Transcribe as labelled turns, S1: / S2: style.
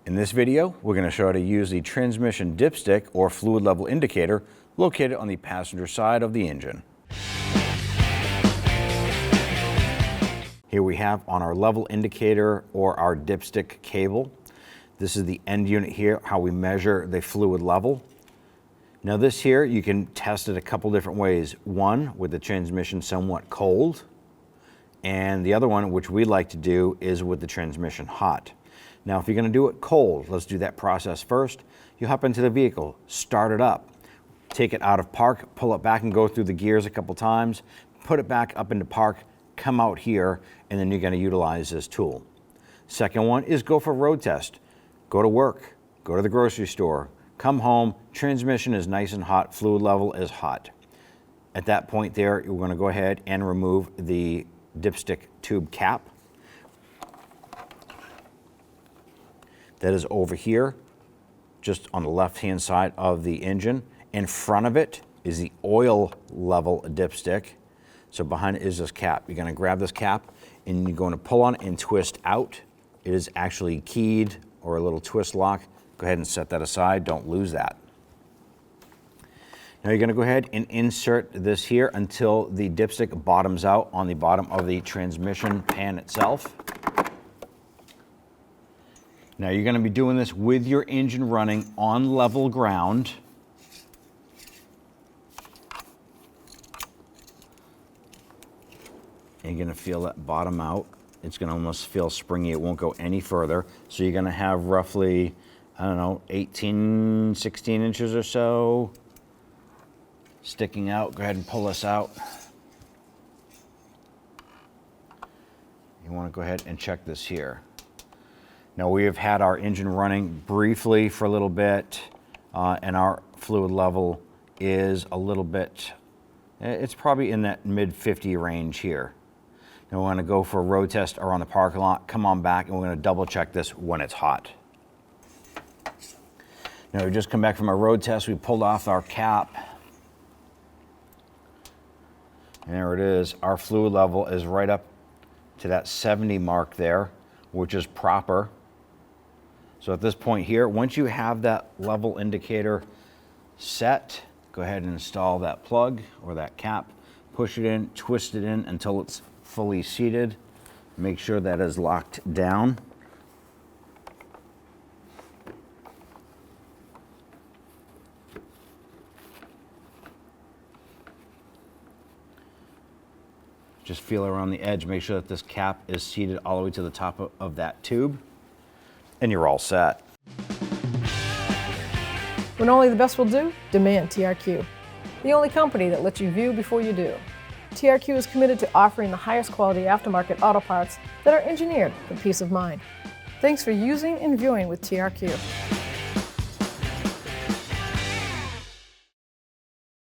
S1: In this video, we're going to show how to use the transmission dipstick or fluid level indicator located on the passenger side of the engine. Here we have on our level indicator or our dipstick cable. This is the end unit here, how we measure the fluid level. Now this here, you can test it a couple different ways. One, with the transmission somewhat cold, and the other one, which we like to do, is with the transmission hot. Now, if you're going to do it cold, let's do that process first. You hop into the vehicle, start it up, take it out of park, pull it back and go through the gears a couple times, put it back up into park, come out here, and then you're going to utilize this tool. Second one is go for a road test. Go to work, go to the grocery store, come home, transmission is nice and hot, fluid level is hot. At that point there, you're going to go ahead and remove the dipstick tube cap. That is over here, just on the left-hand side of the engine. In front of it is the oil level dipstick. So behind it is this cap. You're going to grab this cap and you're going to pull on it and twist out. It is actually keyed or a little twist lock. Go ahead and set that aside. Don't lose that. Now you're going to go ahead and insert this here until the dipstick bottoms out on the bottom of the transmission pan itself. Now you're going to be doing this with your engine running on level ground. And you're going to feel that bottom out. It's going to almost feel springy. It won't go any further. So you're going to have roughly, I don't know, 18, 16 inches or so sticking out. Go ahead and pull this out. You want to go ahead and check this here. Now we have had our engine running briefly for a little bit, and our fluid level is a little bit, it's probably in that mid 50 range here. Now we're going to go for a road test around the parking lot, come on back, and we're going to double check this when it's hot. Now we just come back from our road test, we pulled off our cap. And there it is, our fluid level is right up to that 70 mark there, which is proper. So at this point here, once you have that level indicator set, go ahead and install that plug or that cap, push it in, twist it in until it's fully seated. Make sure that is locked down. Just feel around the edge, make sure that this cap is seated all the way to the top of that tube, and you're all set.
S2: When only the best will do, demand TRQ. The only company that lets you view before you do. TRQ is committed to offering the highest quality aftermarket auto parts that are engineered for peace of mind. Thanks for using and viewing with TRQ.